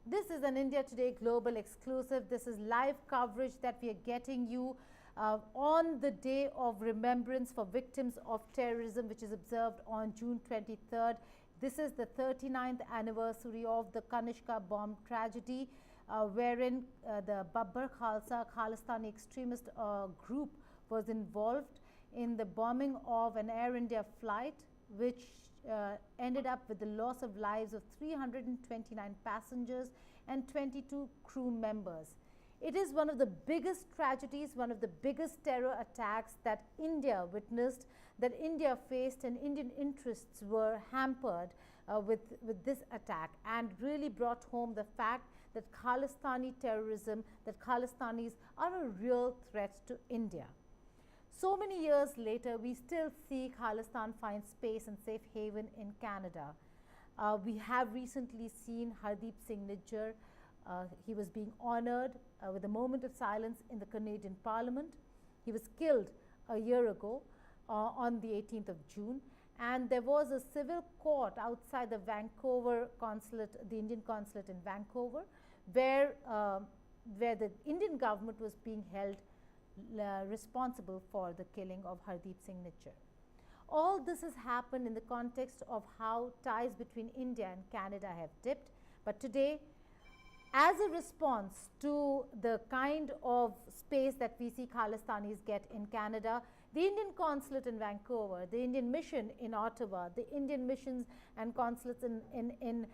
This is an India Today Global exclusive. This is live coverage that we are getting you on the day of remembrance for victims of terrorism, which is observed on June 23rd. This is the 39th anniversary of the Kanishka bomb tragedy, wherein the Babbar Khalsa Khalistani extremist group was involved in the bombing of an Air India flight, which ended up with the loss of lives of 329 passengers and 22 crew members. It is one of the biggest tragedies, one of the biggest terror attacks that India witnessed, that India faced, and Indian interests were hampered with this attack, and really brought home the fact that Khalistani terrorism, that Khalistanis are a real threat to India. So many years later, we still see Khalistan find space and safe haven in Canada. We have recently seen Hardeep Singh Nijjar. He was being honored with a moment of silence in the Canadian Parliament. He was killed a year ago on the 18th of June. And there was a civil court outside the Vancouver consulate, the Indian consulate in Vancouver, where the Indian government was being held responsible for the killing of Hardeep Singh Nijjar. All this has happened in the context of how ties between India and Canada have dipped. But today, as a response to the kind of space that we see Khalistanis get in Canada, the Indian consulate in Vancouver, the Indian mission in Ottawa, the Indian missions and consulates in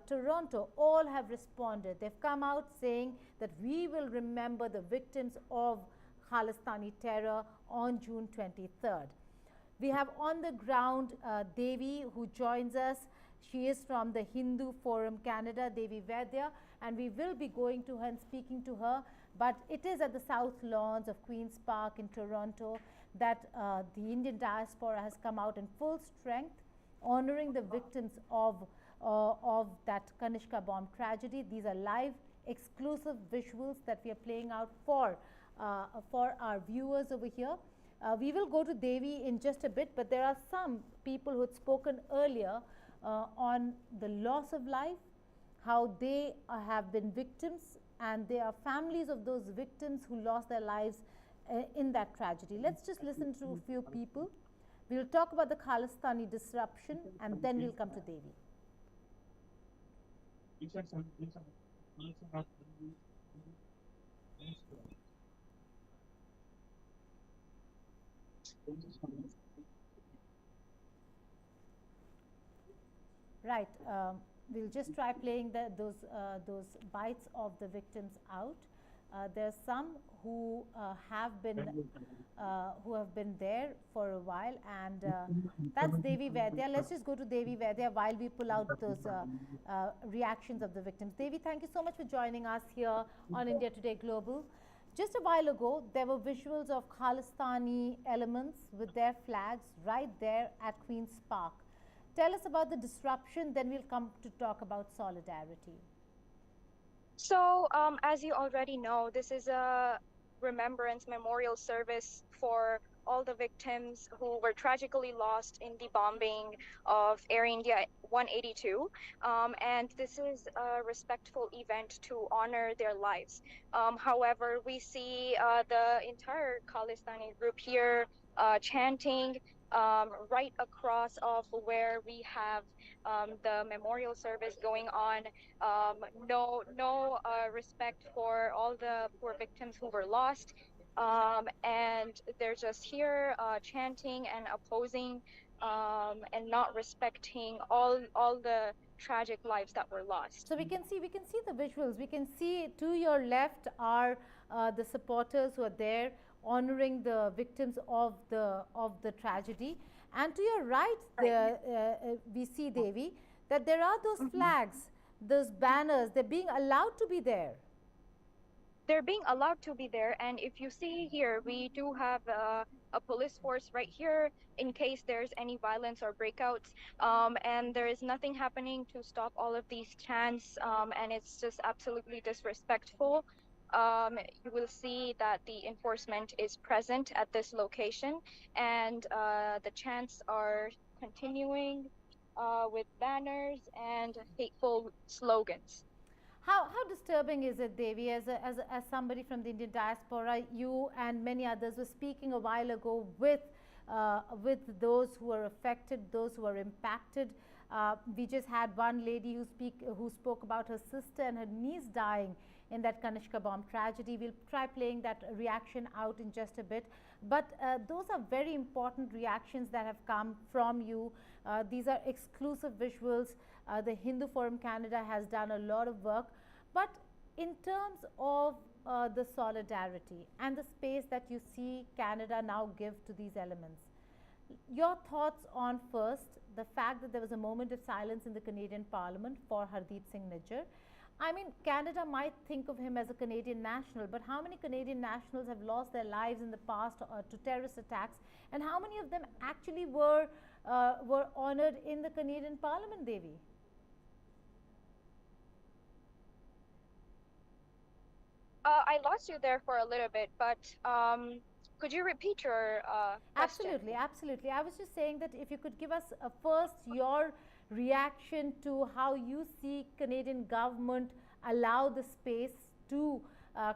Toronto all have responded. They've come out saying that we will remember the victims of Khalistani terror on June 23rd. We have on the ground Devi, who joins us. She is from the Hindu Forum Canada, Devi Vaidya, and we will be going to her and speaking to her. But it is at the South Lawns of Queen's Park in Toronto that the Indian diaspora has come out in full strength, honoring the victims of that Kanishka bomb tragedy. These are live, exclusive visuals that we are playing out for our viewers over here. We will go to Devi in just a bit, but there are some people who had spoken earlier on the loss of life, how they have been victims, and they are families of those victims who lost their lives in that tragedy. Let's just listen to a few people. We'll talk about the Khalistani disruption, and then we'll come to Devi. Right. We'll just try playing those bites of the victims out. There are some who have been there for a while, and that's Devi Vaidya. Let's just go to Devi Vaidya while we pull out those reactions of the victims. Devi, thank you so much for joining us here on India Today Global. Just a while ago, there were visuals of Khalistani elements with their flags right there at Queen's Park. Tell us about the disruption, then we'll come to talk about solidarity. So, as you already know, this is a remembrance memorial service for all the victims who were tragically lost in the bombing of Air India 182. And this is a respectful event to honor their lives. However, we see the entire Khalistani group here chanting right across of where we have the memorial service going on. No respect for all the poor victims who were lost. And they're just here chanting and opposing and not respecting all the tragic lives that were lost. So we can see the visuals. We can see to your left are the supporters who are there honoring the victims of the tragedy, and to your right there we see, Devi, that there are those flags, those banners. They're being allowed to be there. They're being allowed to be there, and if you see here, we do have a police force right here in case there's any violence or breakouts, and there is nothing happening to stop all of these chants, and it's just absolutely disrespectful. You will see that the enforcement is present at this location, and the chants are continuing. with banners and hateful slogans. How disturbing is it, Devi, as somebody from the Indian diaspora, you and many others were speaking a while ago with those who are affected, those who are impacted. We just had one lady who spoke about her sister and her niece dying in that Kanishka bomb tragedy. We'll try playing that reaction out in just a bit. But those are very important reactions that have come from you. These are exclusive visuals. The Hindu Forum Canada has done a lot of work. But in terms of the solidarity and the space that you see Canada now give to these elements, your thoughts on first the fact that there was a moment of silence in the Canadian Parliament for Hardeep Singh Nijjar. I mean, Canada might think of him as a Canadian national, but how many Canadian nationals have lost their lives in the past to terrorist attacks, and how many of them actually were honored in the Canadian Parliament, Devi? I lost you there for a little bit, but could you repeat your question? Absolutely, absolutely. I was just saying that if you could give us first your reaction to how you see Canadian government allow the space to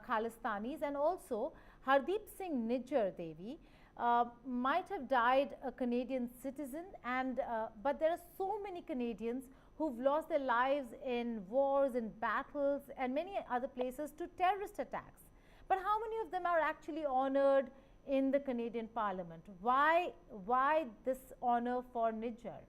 Khalistanis, and also Hardeep Singh Nijjar, Devi, might have died a Canadian citizen, and but there are so many Canadians who've lost their lives in wars and battles and many other places to terrorist attacks. But how many of them are actually honored in the Canadian Parliament? Why this honor for Nijjar?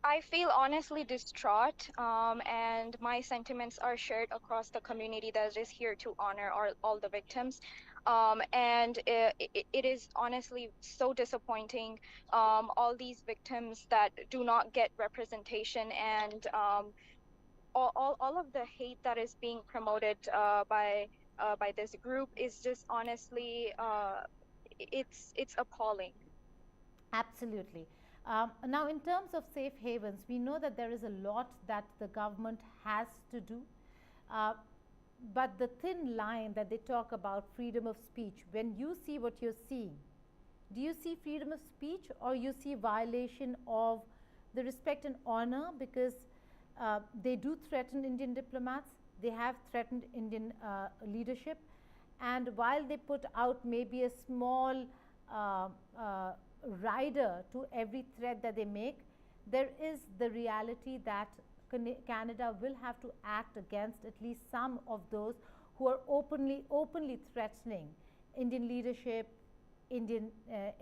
I feel honestly distraught, and my sentiments are shared across the community that is here to honor all the victims. And it is honestly so disappointing, all these victims that do not get representation, and all of the hate that is being promoted by this group is just honestly, it's appalling. Absolutely. Now, in terms of safe havens, we know that there is a lot that the government has to do. Uh, but the thin line that they talk about, freedom of speech, when you see what you're seeing, do you see freedom of speech, or you see violation of the respect and honor? Because they do threaten Indian diplomats, they have threatened Indian leadership, and while they put out maybe a small uh, uh, rider to every threat that they make, there is the reality that Canada will have to act against at least some of those who are openly threatening Indian leadership, Indian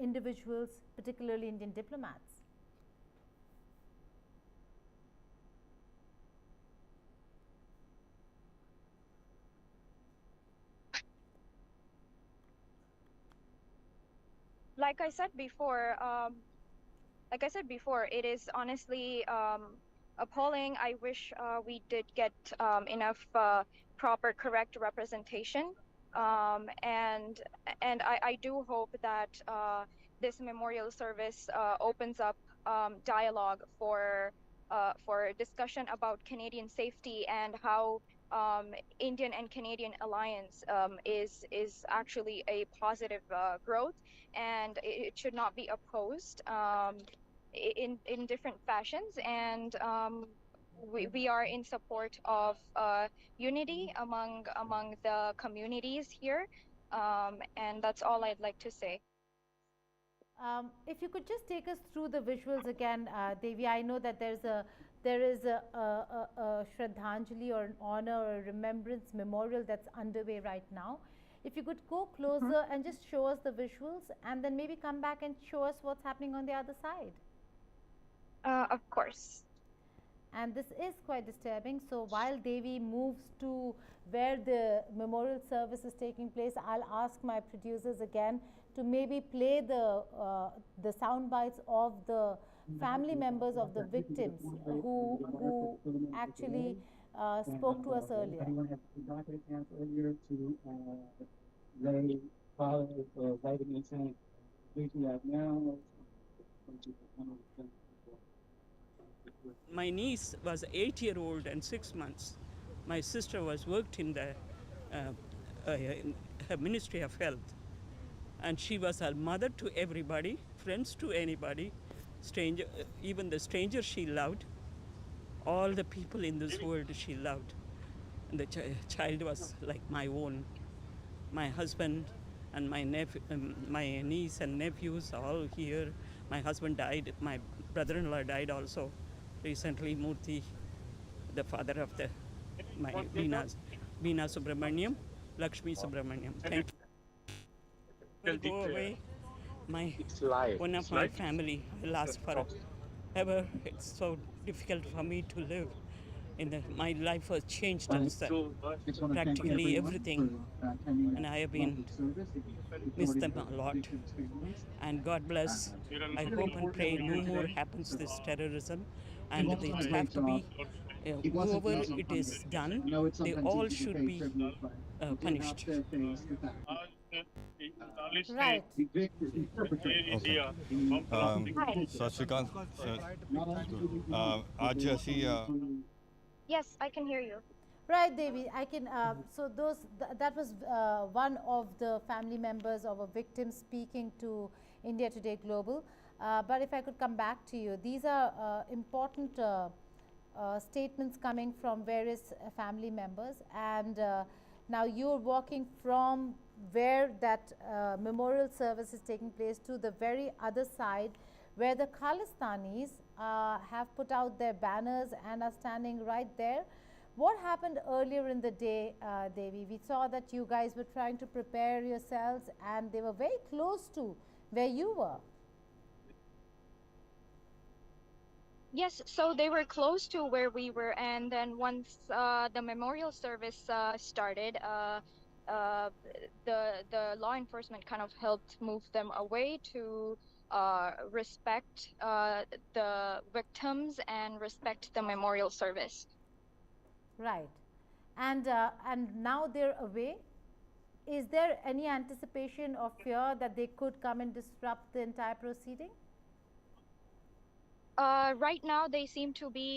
individuals, particularly Indian diplomats. Like I said before, it is honestly appalling. I wish we did get enough proper, correct representation, and I do hope that this memorial service opens up dialogue for discussion about Canadian safety and how Indian and Canadian alliance is actually a positive growth, and it should not be opposed in different fashions. And we are in support of unity among the communities here, and that's all I'd like to say. If you could just take us through the visuals again, Devi. I know that there is a Shraddhanjali or an honor or a remembrance memorial that's underway right now. If you could go closer and just show us the visuals, and then maybe come back and show us what's happening on the other side. Of course. And this is quite disturbing. So while Devi moves to where the memorial service is taking place, I'll ask my producers again to maybe play the sound bites of the family members of the victims who actually spoke to us earlier. Anyone have got a chance earlier to lay follow writing and saying, reaching out now. My niece was 8-year-old and 6 months. My sister was worked in the Ministry of Health, and she was a mother to everybody, friends to anybody, stranger, even the stranger she loved, all the people in this world she loved. And the child was like my own. My husband and my niece and nephews are all here. My husband died. My brother-in-law died also recently. Murthy, the father of my Veena Subramaniam, Lakshmi Subramaniam. Thank you. Will go away. One of my family I lost forever. It's so difficult for me to live. My life was changed practically everything, and I have been missed them a lot. And God bless. I hope and pray no more happens this terrorism, and it have to be whoever it is done, they all should be punished. Right. Okay. ਸਤਿ ਸ਼੍ਰੀ ਅਕਾਲ ਅੱਜ ਅਸੀਂ Yes, I can hear you. Right, Devi. I can. So that was one of the family members of a victim speaking to India Today Global. But if I could come back to you, these are important statements coming from various family members, and now you're walking from where that memorial service is taking place to the very other side, where the Khalistanis have put out their banners and are standing right there. What happened earlier in the day, Devi? We saw that you guys were trying to prepare yourselves, and they were very close to where you were. Yes, so they were close to where we were, and then once the memorial service started, the law enforcement kind of helped move them away to respect the victims and respect the memorial service. Right, and now they're away. Is there any anticipation or fear that they could come and disrupt the entire proceeding? Right now, they seem to be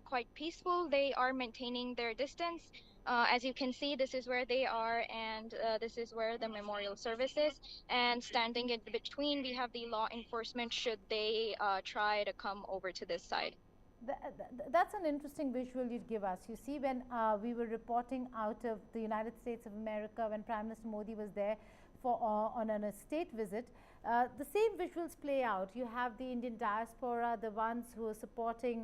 quite peaceful. They are maintaining their distance. As you can see, this is where they are, and this is where the memorial service is. And standing in between, we have the law enforcement should they try to come over to this side. That's an interesting visual you'd give us. You see, when we were reporting out of the United States of America, when Prime Minister Modi was there on a state visit, the same visuals play out. You have the Indian diaspora, the ones who are supporting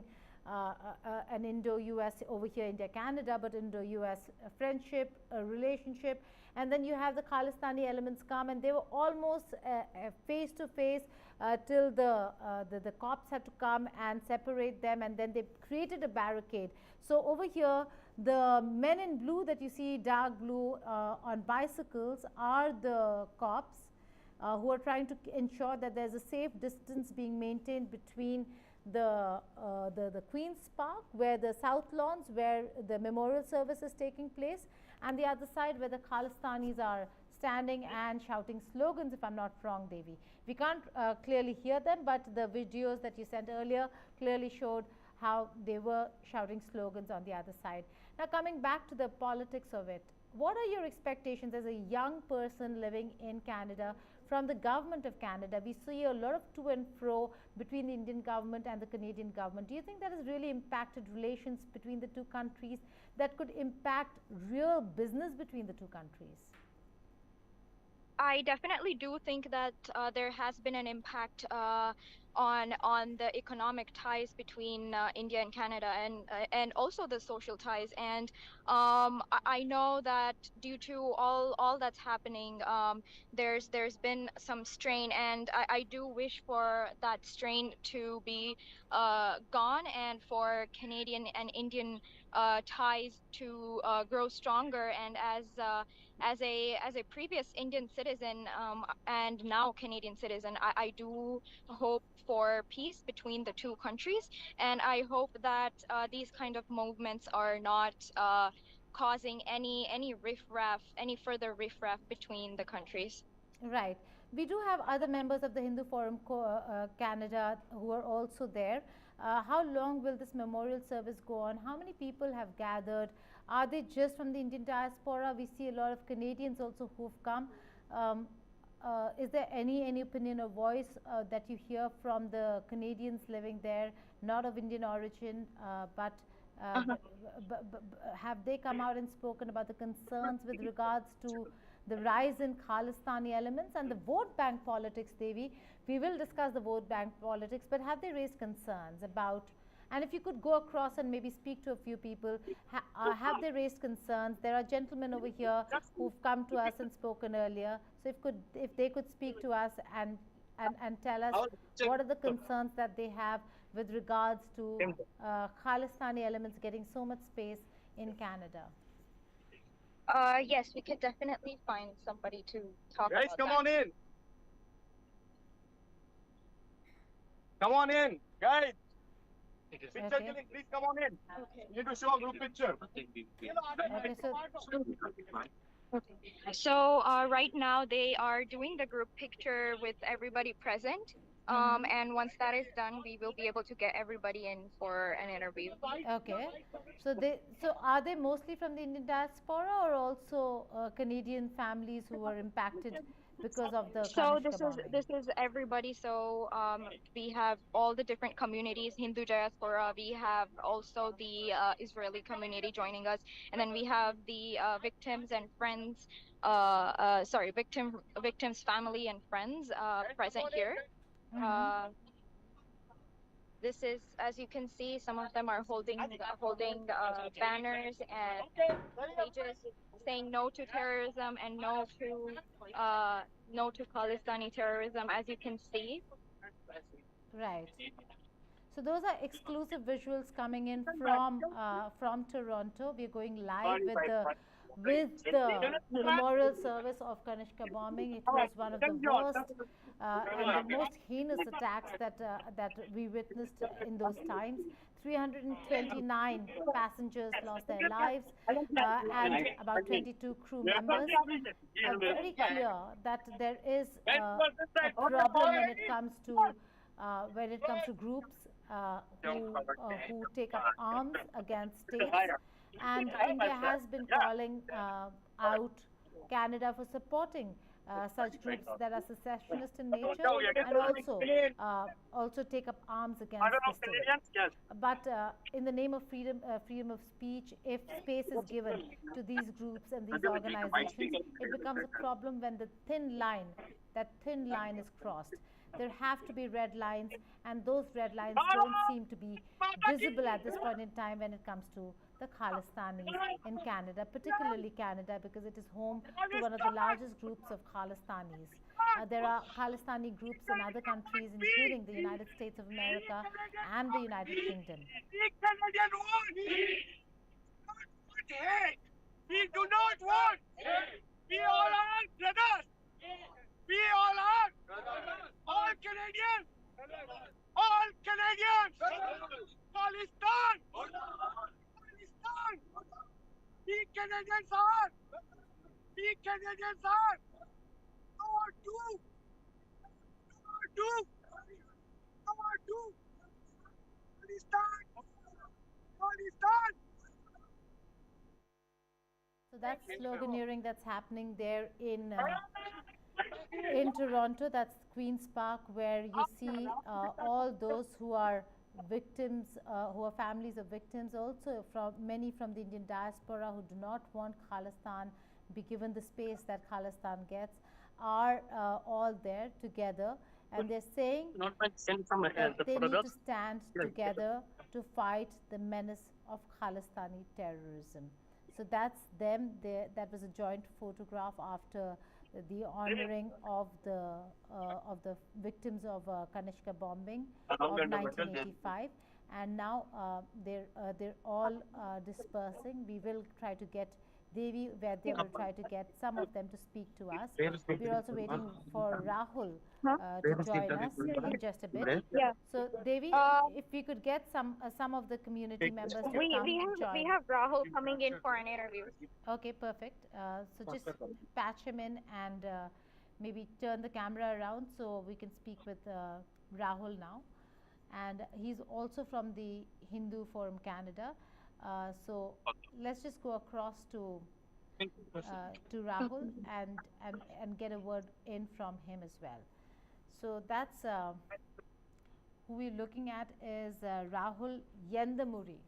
an Indo-US over here, India-Canada, but Indo-US friendship, relationship. And then you have the Khalistani elements come, and they were almost face to face till the cops had to come and separate them, and then they created a barricade. So over here, the men in blue that you see, dark blue on bicycles, are the cops who are trying to ensure that there's a safe distance being maintained between the Queen's Park, where the South Lawns, where the memorial service is taking place, and the other side where the Khalistanis are standing and shouting slogans, if I'm not wrong, Devi. We can't clearly hear them, but the videos that you sent earlier clearly showed how they were shouting slogans on the other side. Now, coming back to the politics of it, what are your expectations as a young person living in Canada from the government of Canada? We see a lot of to and fro between the Indian government and the Canadian government. Do you think that has really impacted relations between the two countries, that could impact real business between the two countries? I definitely do think that there has been an impact on the economic ties between India and Canada, and also the social ties. And I know that due to all that's happening, there's been some strain, and I do wish for that strain to be gone, and for Canadian and Indian ties to grow stronger. And as a previous Indian citizen and now Canadian citizen, I do hope for peace between the two countries, and I hope that these kind of movements are not causing any further riffraff between the countries. Right. We do have other members of the Hindu Forum Canada who are also there. How long will this memorial service go on? How many people have gathered? Are they just from the Indian diaspora? We see a lot of Canadians also who've come. is there any opinion or voice that you hear from the Canadians living there, not of Indian origin, but have they come out and spoken about the concerns with regards to the rise in Khalistani elements and the vote bank politics, Devi? We will discuss the vote bank politics, but have they raised concerns about, and if you could go across and maybe speak to a few people, have they raised concerns? There are gentlemen over here who've come to us and spoken earlier. So if they could speak to us and tell us what are the concerns that they have with regards to Khalistani elements getting so much space in Canada. Yes, we could definitely find somebody to talk Guys, about come that. on in. Come on in, guys. Picture Okay. killing, please come on in. You need to show a group picture. Okay, So right now they are doing the group picture with everybody present. And once that is done, we will be able to get everybody in for an interview. okay. So are they mostly from the Indian diaspora or also Canadian families who were impacted because of the So Kanishka bombing? this is everybody. So we have all the different communities, Hindu diaspora. We have also the Israeli community joining us, and then we have the victims and friends. Victims' family and friends present here. This is, as you can see, some of them are holding banners and pages saying no to terrorism and no to Khalistani terrorism, as you can see. Right. So those are exclusive visuals coming in from Toronto. We're going live with the memorial service of Kanishka bombing. It was one of the worst and the most heinous attacks that we witnessed in those times. 329 passengers lost their lives and about 22 crew members. Very clear that there is a problem when it comes to groups who take up arms against states, and India has been calling out Canada for supporting such groups that are secessionist in nature and also take up arms against the state. But in the name of freedom of speech, if space is given to these groups and these organizations, it becomes a problem when that thin line is crossed. There have to be red lines, and those red lines don't seem to be visible at this point in time when it comes to the Khalistanis in Canada, particularly Canada, because it is home to one of the largest groups of Khalistanis. There are Khalistani groups in other countries, including the United States of America and the United Kingdom. We do not want hate. We all are brothers. We all are. All Canadians. All Canadians. Khalistan. Khalistan. We Canadians are. We Canadians are. Number two. Number two. Number two. Khalistan. Khalistan. So that's sloganeering that's happening there in Toronto. That's Queen's Park, where you see all those who are victims, who are families of victims, also many from the Indian diaspora who do not want Khalistan be given the space that Khalistan gets, are all there together, and they're saying that they need to stand together to fight the menace of Khalistani terrorism. So that's them. That was a joint photograph after the honoring of the victims of Kanishka bombing of 1985, and now they're all dispersing. We will try to get Devi, where they will try to get some of them to speak to us. We're also waiting for Rahul to join us in just a bit. Yeah. So Devi, if we could get some of the community members to come join. We have Rahul coming in for an interview. Okay, perfect. So just patch him in and maybe turn the camera around so we can speak with Rahul now. And he's also from the Hindu Forum Canada. So let's just go across to to Rahul and get a word in from him as well. So that's who we're looking at is Rahul Yendamuri,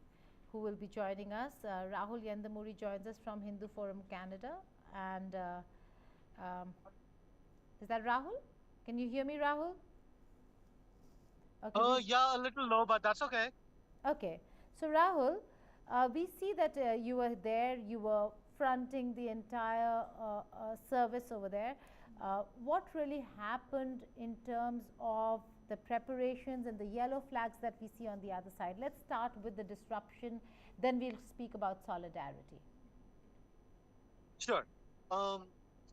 who will be joining us. Rahul Yendamuri joins us from Hindu Forum Canada. And is that Rahul? Can you hear me, Rahul? Okay, yeah, a little low, but that's okay. Okay. So, Rahul, we see that you were there, you were fronting the entire service over there. What really happened in terms of the preparations and the yellow flags that we see on the other side? Let's start with the disruption, then we'll speak about solidarity. Sure.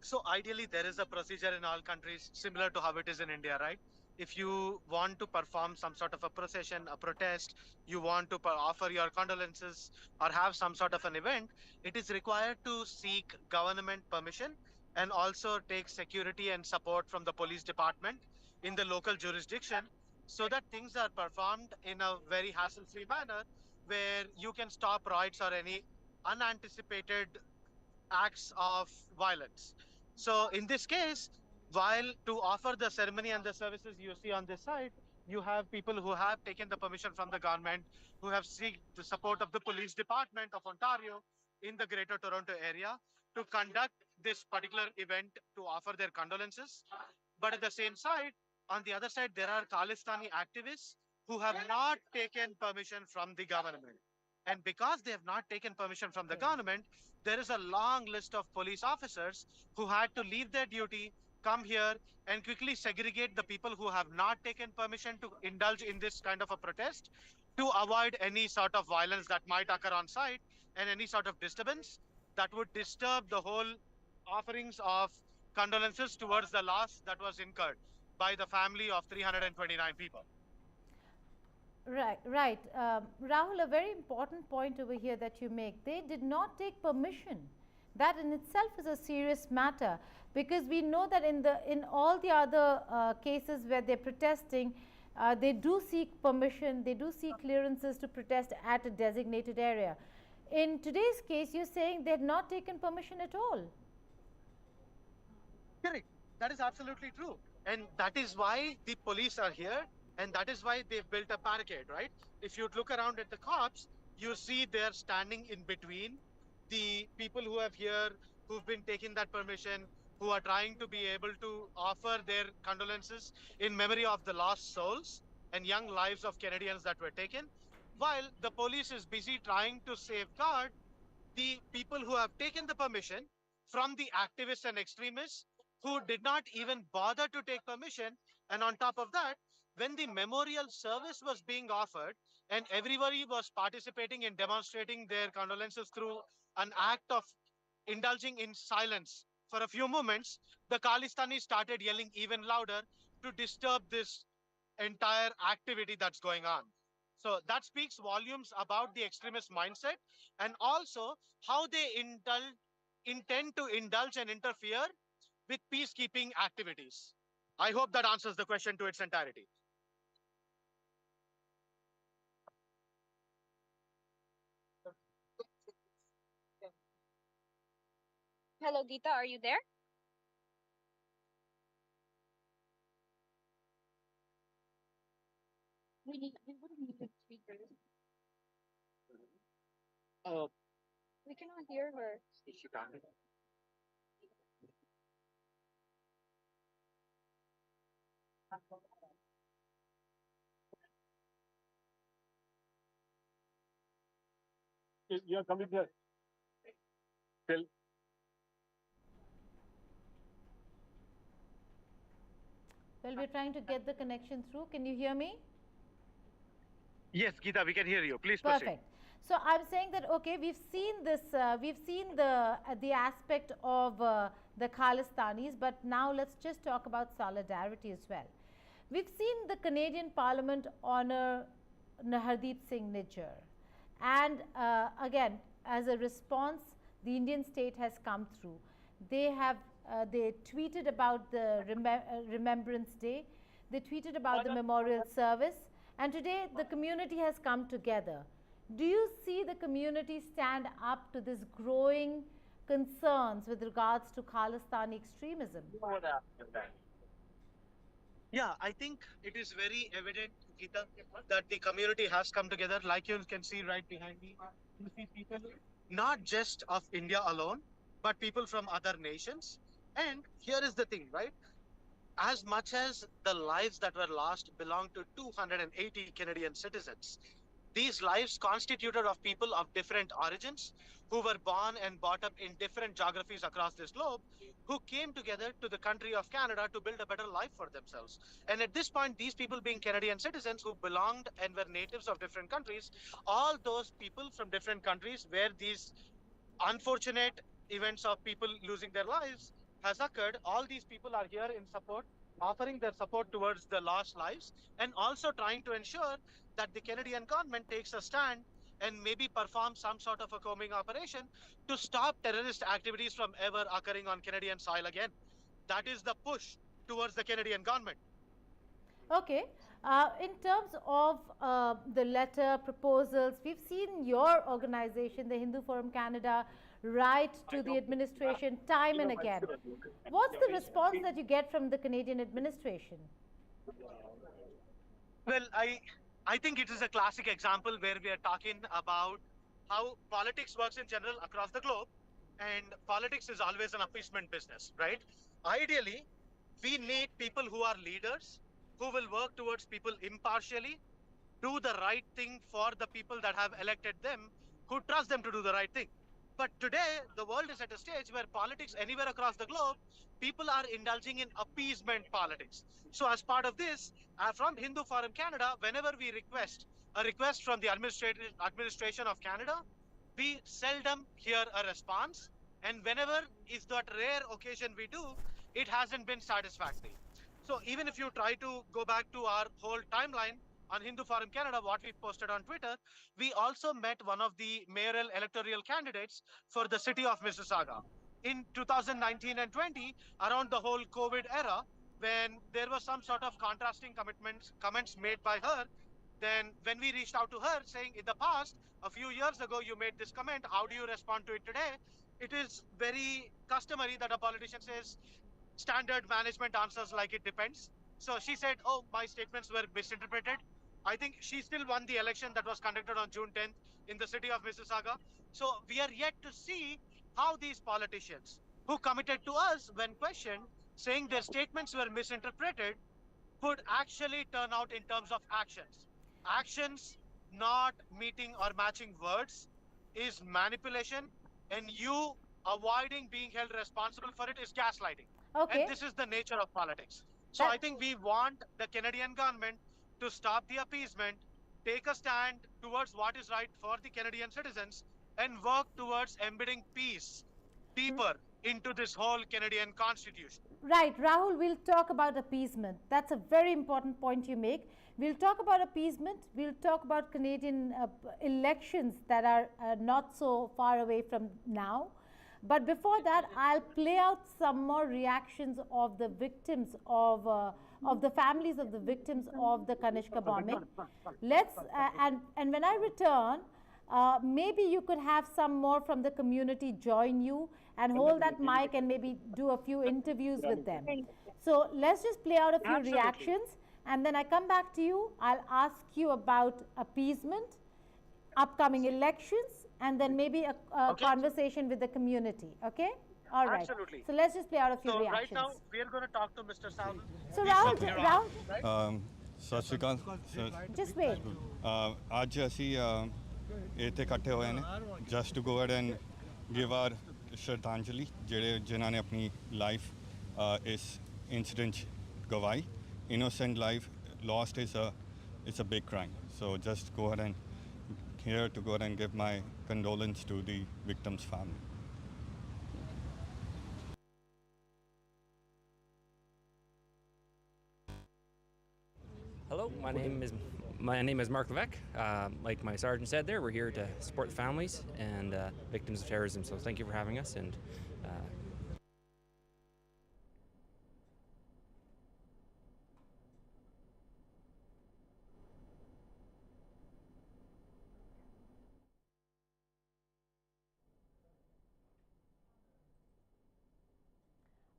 So ideally, there is a procedure in all countries similar to how it is in India, right? If you want to perform some sort of a procession, a protest, you want to offer your condolences or have some sort of an event, it is required to seek government permission and also take security and support from the police department in the local jurisdiction so that things are performed in a very hassle-free manner where you can stop riots or any unanticipated acts of violence. So in this case, while to offer the ceremony and the services you see on this side, you have people who have taken the permission from the government, who have sought the support of the police department of Ontario in the Greater Toronto area to conduct this particular event to offer their condolences. But at the same side, on the other side, there are Khalistani activists who have not taken permission from the government. And because they have not taken permission from the government, there is a long list of police officers who had to leave their duty, come here, and quickly segregate the people who have not taken permission to indulge in this kind of a protest to avoid any sort of violence that might occur on site and any sort of disturbance that would disturb the whole offerings of condolences towards the loss that was incurred by the family of 329 people. Right. Rahul, a very important point over here that you make. They did not take permission. That in itself is a serious matter, because we know that in all the other cases where they're protesting, they do seek permission, they do seek clearances to protest at a designated area. In today's case, you're saying they had not taken permission at all. Correct. That is absolutely true. And that is why the police are here. And that is why they've built a barricade, right? If you look around at the cops, you see they're standing in between the people who have here, who've been taking that permission, who are trying to be able to offer their condolences in memory of the lost souls and young lives of Canadians that were taken, while the police is busy trying to safeguard the people who have taken the permission from the activists and extremists who did not even bother to take permission. And on top of that, when the memorial service was being offered and everybody was participating in demonstrating their condolences through an act of indulging in silence for a few moments, the Khalistanis started yelling even louder to disturb this entire activity that's going on. So that speaks volumes about the extremist mindset and also how they intend to indulge and interfere with peacekeeping activities. I hope that answers the question to its entirety. Hello, Geeta, are you there? We would need the speakers. We cannot hear her. You're coming here. Till Well, we're trying to get the connection through. Can you hear me? Yes, Geeta, we can hear you. Please Perfect. proceed. So I'm saying that, okay, we've seen this, we've seen the aspect of the Khalistanis, but now let's just talk about solidarity as well. We've seen the Canadian Parliament honor Hardeep Singh Nijjar, and again, as a response, the Indian state has come through. They have they tweeted about the Remembrance Day, they tweeted about the memorial service, and today the community has come together. Do you see the community stand up to this growing concerns with regards to Khalistani extremism? Yeah, I think it is very evident, Geeta, that the community has come together. Like you can see right behind me, you see people not just of India alone, but people from other nations. And here is the thing, right? As much as the lives that were lost belong to 280 Canadian citizens, these lives constituted of people of different origins who were born and brought up in different geographies across this globe, who came together to the country of Canada to build a better life for themselves. And at this point, these people being Canadian citizens who belonged and were natives of different countries, all those people from different countries where these unfortunate events of people losing their lives has occurred, all these people are here in support, offering their support towards the lost lives, and also trying to ensure that the Canadian government takes a stand and maybe perform some sort of a combing operation to stop terrorist activities from ever occurring on Canadian soil again. That is the push towards the Canadian government. Okay. In terms of the letter proposals, we've seen your organization, the Hindu Forum Canada, write to the administration time and again. What's the response that you get from the Canadian administration? Well, I think it is a classic example where we are talking about how politics works in general across the globe, and politics is always an appeasement business, right? Ideally, we need people who are leaders, who will work towards people impartially, do the right thing for the people that have elected them, who trust them to do the right thing. But today, the world is at a stage where politics anywhere across the globe, people are indulging in appeasement politics. So, as part of this, from Hindu Forum Canada, whenever we request a request from the administration of Canada, we seldom hear a response. And whenever is that rare occasion we do, it hasn't been satisfactory. So even if you try to go back to our whole timeline on Hindu Forum Canada, what we posted on Twitter, we also met one of the mayoral electoral candidates for the city of Mississauga in 2019 and 20, around the whole COVID era, when there was some sort of contrasting comments made by her. Then when we reached out to her saying, in the past, a few years ago, you made this comment, how do you respond to it today? It is very customary that a politician says, standard management answers like it depends. So she said, oh, my statements were misinterpreted. I think she still won the election that was conducted on June 10th in the city of Mississauga. So we are yet to see how these politicians who committed to us when questioned, saying their statements were misinterpreted, could actually turn out in terms of actions. Actions not meeting or matching words is manipulation, and you avoiding being held responsible for it is gaslighting. And Okay. this is the nature of politics. So That, I think we want the Canadian government to stop the appeasement, take a stand towards what is right for the Canadian citizens, and work towards embedding peace deeper into this whole Canadian constitution. right, Rahul, we'll talk about appeasement. That's a very important point you make. We'll talk about appeasement. We'll talk about Canadian elections that are not so far away from now. But before that, I'll play out some more reactions of the victims of the families of the victims of the Kanishka bombing. Let's and when I return, maybe you could have some more from the community join you and hold that mic and maybe do a few interviews with them. So let's just play out a few Absolutely. reactions, and then I come back to you. I'll ask you about appeasement, upcoming elections, and then maybe a Okay. conversation with the community. Okay? All right. Absolutely. So let's just play out a few So right reactions. now we are going to talk to Mr. Sal. So He's Rahul, from Iran, Rahul, right? Sat Sri Akal sir just wait. ਅੱਜ ਅਸੀਂ ਇੱਥੇ ਇਕੱਠੇ ਹੋਏ ਨੇ just to go ahead and give our ਸ਼ਰਧਾਂਜਲੀ ਜਿਨ੍ਹਾਂ ਨੇ ਆਪਣੀ ਲਾਈਫ ਇਸ ਇੰਸੀਡੈਂਟ 'ਚ ਗਵਾਈ innocent life lost is a big crime. So just go ahead and here to go ahead and give my condolence to the victim's family. Hello, my name is Mark Levesque. Like my sergeant said there, we're here to support the families and victims of terrorism. So thank you for having us. And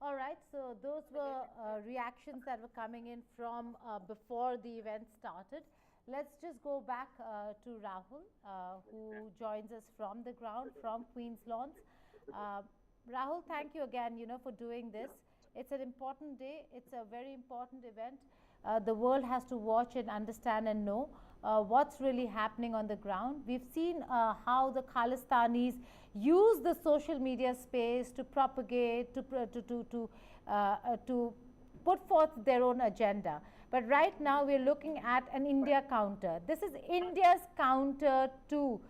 All right, so those were reactions that were coming in from before the event started. Let's just go back to Rahul, who joins us from the ground, from Queen's Lawns. Rahul, thank you again, for doing this. It's an important day. It's a very important event. The world has to watch and understand and know what's really happening on the ground. We've seen how the Khalistanis use the social media space to propagate, to put forth their own agenda. But right now we're looking at an India counter. This is India's counter to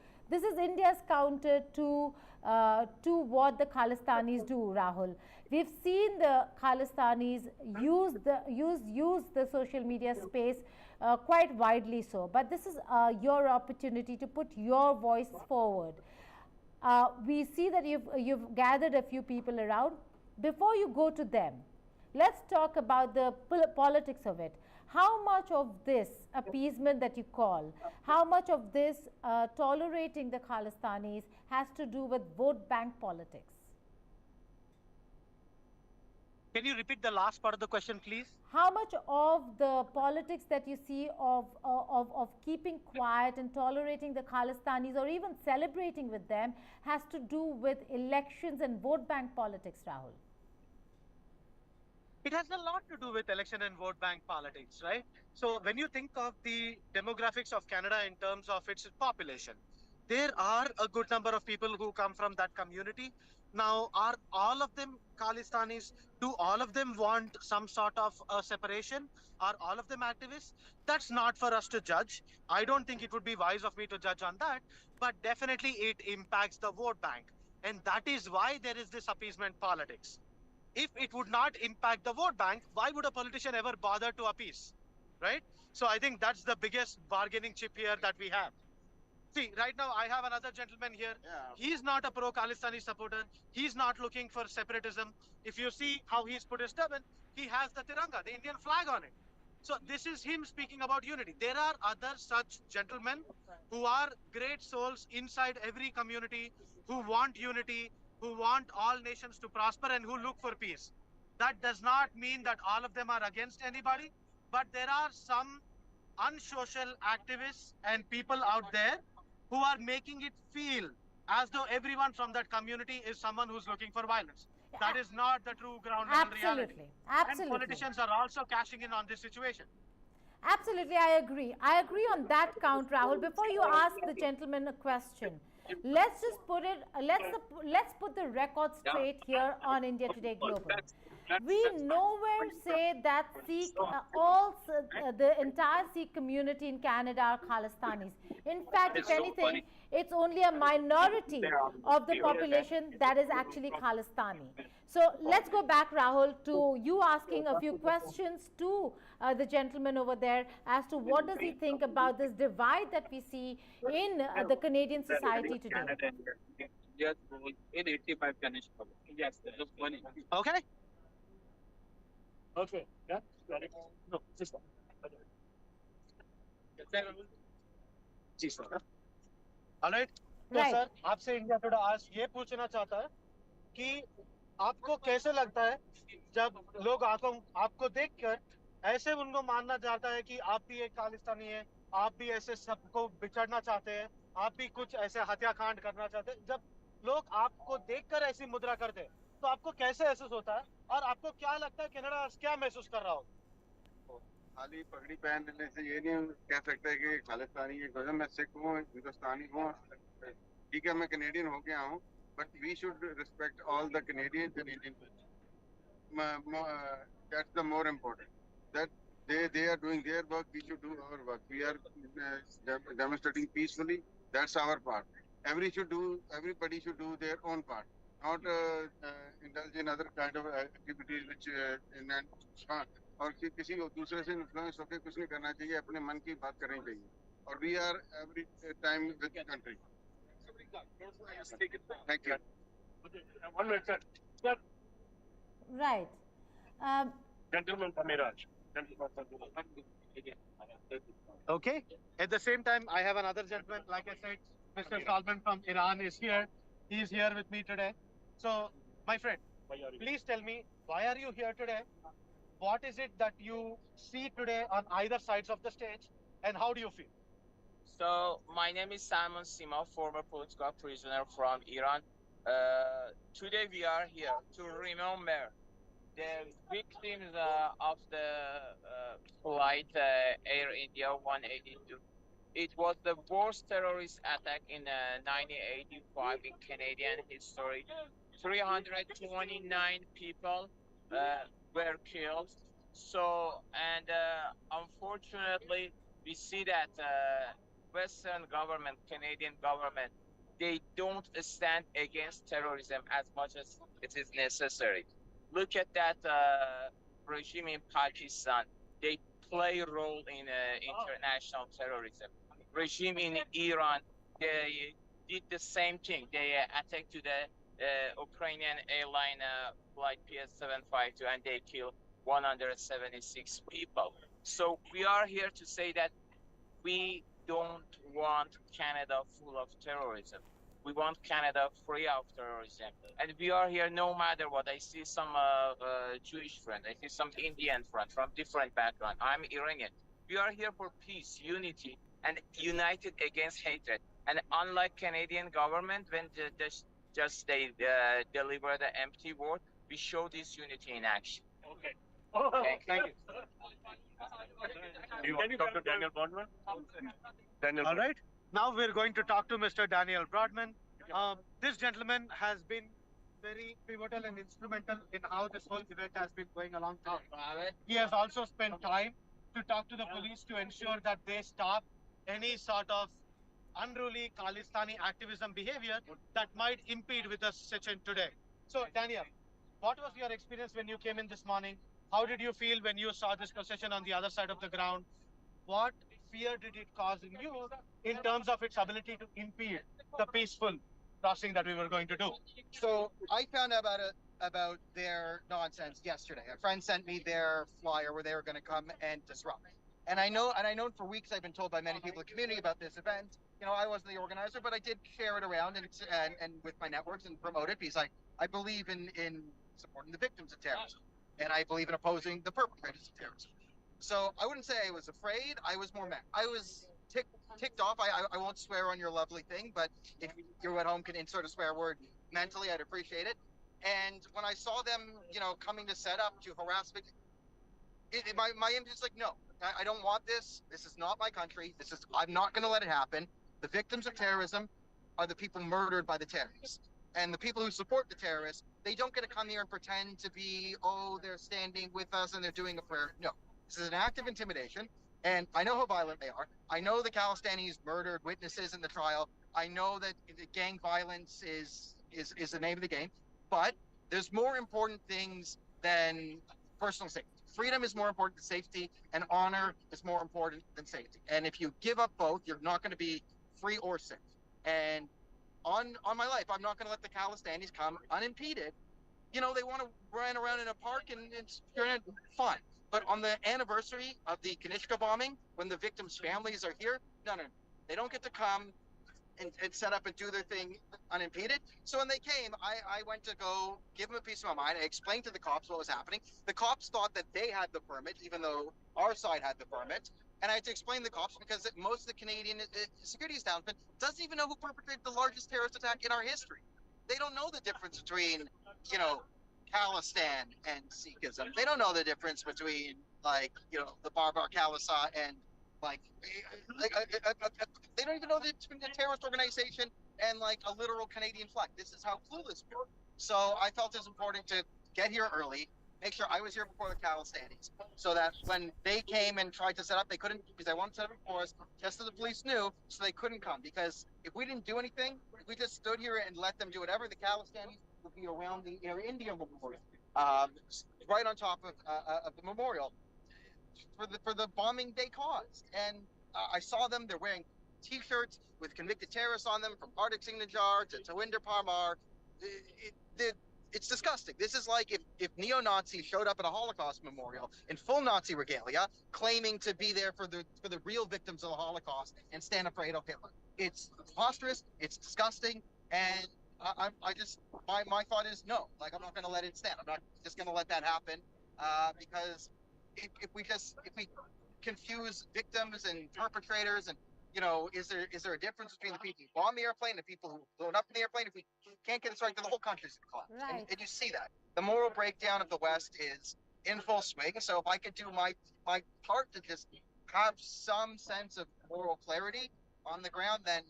what the Khalistanis do, Rahul. We've seen the Khalistanis use the social media space quite widely so. But this is your opportunity to put your voice forward. We see that you've gathered a few people around. Before you go to them, let's talk about the politics of it. How much of this appeasement that you call, how much of this tolerating the Khalistanis has to do with vote bank politics? Can you repeat the last part of the question, please? How much of the politics that you see of keeping quiet and tolerating the Khalistanis or even celebrating with them has to do with elections and vote bank politics, Rahul? It has a lot to do with election and vote bank politics, right? So when you think of the demographics of Canada in terms of its population, there are a good number of people who come from that community. Now, are all of them Khalistanis? Do all of them want some sort of a separation? Are all of them activists? That's not for us to judge. I don't think it would be wise of me to judge on that, but definitely it impacts the vote bank. And that is why there is this appeasement politics. If it would not impact the vote bank, why would a politician ever bother to appease, right? So I think that's the biggest bargaining chip here that we have. See, right now I have another gentleman here. Yeah. He's not a pro-Khalistani supporter. He's not looking for separatism. If you see how he's put his turban, he has the Tiranga, the Indian flag on it. So this is him speaking about unity. There are other such gentlemen who are great souls inside every community, who want unity, who want all nations to prosper and who look for peace. That does not mean that all of them are against anybody, but there are some unsocial activists and people out there who are making it feel as though everyone from that community is someone who's looking for violence. That is not the true ground level reality. Absolutely. And politicians are also cashing in on this situation. Absolutely, I agree. I agree on that count, Rahul. Before you ask the gentleman a question, let's just put it. Let's put the record straight here on India Today Global. We nowhere say that the entire Sikh community in Canada are Khalistanis. In fact, if anything, it's only a minority of the population that is actually Khalistani. So let's go back, Rahul, to you asking a few questions to the gentleman over there as to what does he think about this divide that we see in the Canadian society today. Yes, in 85 Kanishka. Yes, just one. Okay. Okay. Yeah. No, sister. Ji sir. All right. तो sir आपसे India today आज ये पूछना चाहता है कि आपको कैसे लगता है जब लोग आपको देखकर ऐसे उनको मानना चाहता है कि आप भी एक खालिस्तानी है, आप भी ऐसे सबको बिछड़ना चाहते हैं, आप भी कुछ ऐसे हत्याकांड करना चाहते हैं. जब लोग आपको देखकर ऐसी मुद्रा करते हैं तो आपको कैसे महसूस होता है और आपको क्या लगता है कनाडा क्या महसूस कर रहा हो? खाली पगड़ी पहनने से ये नहीं कह सकते कि खालिस्तानी है. क्योंकि मैं सिख हूँ, हिंदुस्तानी हूँ, ठीक है मैं कनेडियन हो गया हूँ, but we should respect all the Canadians. That's the more important. That they are doing their work, we should do our work. We are demonstrating peacefully. That's our part. Everybody should do their own part. Not indulge in other kind of activities which और किसी दूसरे से influence होकर कुछ नहीं करना चाहिए. अपने मन की बात करनी चाहिए. और we are every time with the country. Thank you. One minute, sir. Sir. Right. Gentleman Tamiraj. Okay. At the same time, I have another gentleman. Like I said, Mr. Salman from Iran is here. He is here with me today. So, my friend, please tell me, Why are you here today? What is it that you see today on either sides of the stage, and how do you feel? So my name is Salman Sima, former political prisoner from Iran. Today we are here to remember the victims of the flight Air India 182. It was the worst terrorist attack in 1985 in Canadian history. 329 people were killed. So, and unfortunately, we see that Western government, Canadian government, they don't stand against terrorism as much as it is necessary. Look at that regime in Pakistan. They play a role in international terrorism. Regime in Iran, they did the same thing. They attacked to the Ukrainian airline flight PS752 and they killed 176 people. So we are here to say that we don't want Canada full of terrorism. We want Canada free of terrorism. And we are here no matter what. I see some Jewish friends, I see some Indian friends from different backgrounds. I'm Iranian. We are here for peace, unity, and united against hatred. And unlike Canadian government, when they deliver the empty word, we show this unity in action. Okay. Okay, thank you. Do you want to talk to Daniel Bondman? Daniel. All right. Now we're going to talk to Mr. Daniel Broadman. This gentleman has been very pivotal and instrumental in how this whole event has been going along today. He has also spent time to talk to the police to ensure that they stop any sort of unruly Khalistani activism behavior that might impede with the session today. So, Daniel, what was your experience when you came in this morning? How did you feel when you saw this procession on the other side of the ground? What fear did it cause in you in terms of its ability to impede the peaceful crossing that we were going to do? So I found out about their nonsense yesterday. A friend sent me their flyer where they were going to come and disrupt. And I know for weeks I've been told by many people in the community about this event. You know, I wasn't the organizer, but I did share it around and with my networks and promote it because I believe in supporting the victims of terrorism, and I believe in opposing the perpetrators of terrorism. So I wouldn't say I was afraid. I was more mad. I was ticked off. I won't swear on your lovely thing, but if you at home can insert a swear word mentally, I'd appreciate it. And when I saw them, you know, coming to set up to harass me, my image is like, no, I don't want this. This is not my country. I'm not going to let it happen. The victims of terrorism are the people murdered by the terrorists. And the people who support the terrorists, they don't get to come here and pretend to be, oh, they're standing with us and they're doing a prayer. No, this is an act of intimidation. And I know how violent they are. I know the Khalistanis murdered witnesses in the trial. I know that the gang violence is the name of the game. But there's more important things than personal safety. Freedom is more important than safety, and honor is more important than safety. And if you give up both, you're not going to be free or safe. And on my life, I'm not going to let the Khalistanis come unimpeded. You know, they want to run around in a park and it's fun. But on the anniversary of the Kanishka bombing, when the victims' families are here, no. They don't get to come and set up and do their thing unimpeded. So when they came, I went to go give them a piece of my mind. I explained to the cops what was happening. The cops thought that they had the permit, even though our side had the permit. And I had to explain to the cops because most of the Canadian security establishment doesn't even know who perpetrated the largest terrorist attack in our history. They don't know the difference between, you know, Khalistan and Sikhism. They don't know the difference between, like, you know, the Barbar Khalsa and they don't even know the terrorist organization and like a literal Canadian flag. This is how clueless we are. So I felt it was important to get here early, make sure I was here before the Khalistanis, so that when they came and tried to set up, they couldn't, because they wanted to set up before us, just so the police knew, so they couldn't come. Because if we didn't do anything, if we just stood here and let them do whatever, the Khalistanis would be around the Air India memorial, right on top of the memorial, for the bombing they caused. And I saw them, they're wearing t-shirts with convicted terrorists on them, from Arctic Signajar to Tawinder Parmar. It's disgusting. This is like if neo-Nazis showed up at a Holocaust memorial in full Nazi regalia, claiming to be there for the real victims of the Holocaust and stand up for Adolf Hitler. It's preposterous, it's disgusting, and I just, my thought is no. Like, I'm not going to let it stand. I'm not just going to let that happen, because if we confuse victims and perpetrators, and is there a difference between the people who bomb the airplane and the people who blew up in the airplane? If we can't get this right, then the whole country's in collapse. Right. And you see that the moral breakdown of the West is in full swing. So if I could do my part to just have some sense of moral clarity on the ground, then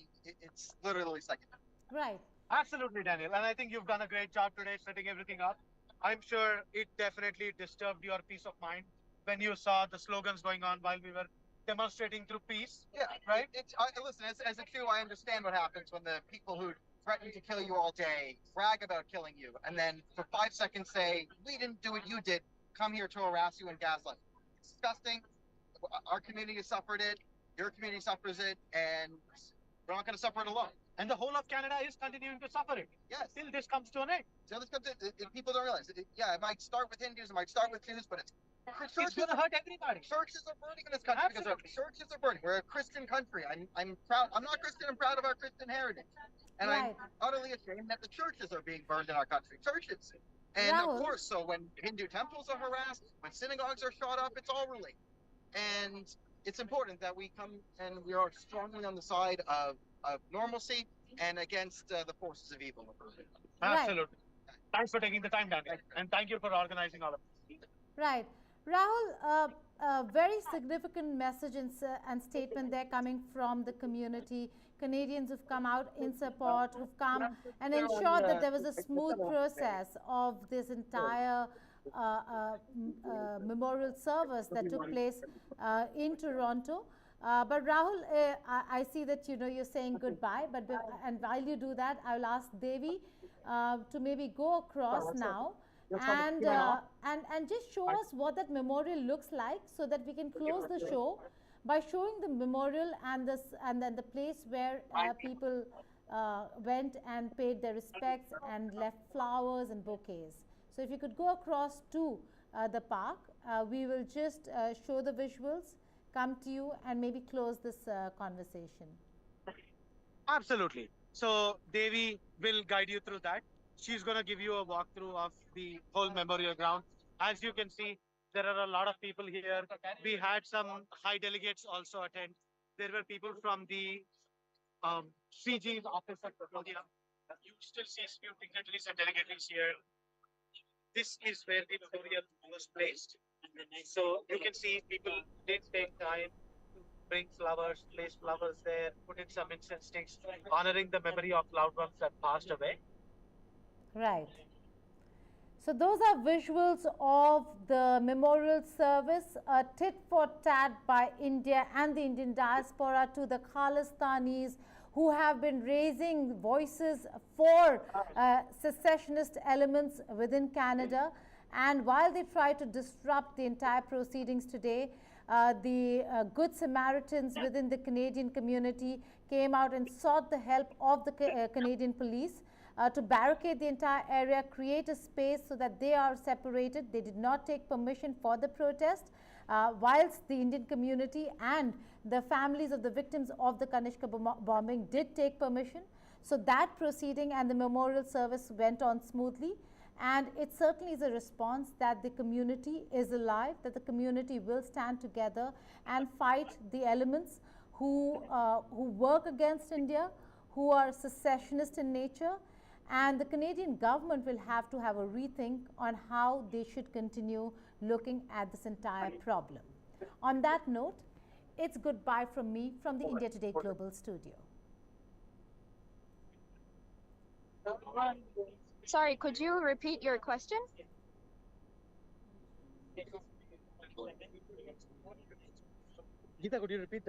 it's literally second. Right. Absolutely, Daniel. And I think you've done a great job today setting everything up. I'm sure it definitely disturbed your peace of mind when you saw the slogans going on while we were demonstrating through peace. Yeah, right. Listen, as a Jew, I understand what happens when the people who threaten to kill you all day brag about killing you, and then for 5 seconds say, "We didn't do what you did. Come here to harass you and gaslight." It's disgusting. Our community has suffered it. Your community suffers it, and we're not going to suffer it alone. And the whole of Canada is continuing to suffer it. Yes. Till this comes to an end. So this comes to, people don't realize. Yeah, it might start with Hindus, it might start with Jews, but it's going to hurt everybody. Churches are burning in this country. Absolutely. Because churches are burning. We're a Christian country. I'm proud. I'm not Christian. I'm proud of our Christian heritage. And Right. I'm utterly ashamed that the churches are being burned in our country. Churches. And Rahul. of course, so when Hindu temples are harassed, when synagogues are shot up, it's all related. And it's important that we come and we are strongly on the side of normalcy and against the forces of evil. Right. Absolutely. Thanks for taking the time, Daniel. And thank you for organizing all of this. Right. Rahul, a very significant message and statement there coming from the community. Canadians who've come out in support, who've come and ensured that there was a smooth process of this entire memorial service that took place in Toronto. But Rahul, I see that you're saying goodbye. And while you do that, I'll ask Devi to maybe go across now and just show us what that memorial looks like, so that we can close the show by showing the memorial and then the place where people went and paid their respects and left flowers and bouquets. So if you could go across to the park, we will just show the visuals, come to you, and maybe close this conversation. Absolutely. So Devi will guide you through that. She's going to give you a walkthrough of the whole memorial ground. As you can see, there are a lot of people here. We had some high delegates also attend. There were people from the CG's office at Cambodia. You still see few dignitaries and delegates here. This is where the memorial was placed. So you can see people did take time to bring flowers, place flowers there, put in some incense sticks, honoring the memory of loved ones that passed away. Right. So those are visuals of the memorial service, a tit for tat by India and the Indian diaspora to the Khalistanis, who have been raising voices for secessionist elements within Canada. And while they try to disrupt the entire proceedings today, the Good Samaritans within the Canadian community came out and sought the help of the Canadian police to barricade the entire area, create a space so that they are separated. They did not take permission for the protest, whilst the Indian community and the families of the victims of the Kanishka bombing did take permission. So that proceeding and the memorial service went on smoothly. And it certainly is a response that the community is alive, that the community will stand together and fight the elements who work against India, who are secessionist in nature. And the Canadian government will have to have a rethink on how they should continue looking at this entire problem. On that note, it's goodbye from me from the India Today Global Studio. Sorry, could you repeat your question? Geeta, could you repeat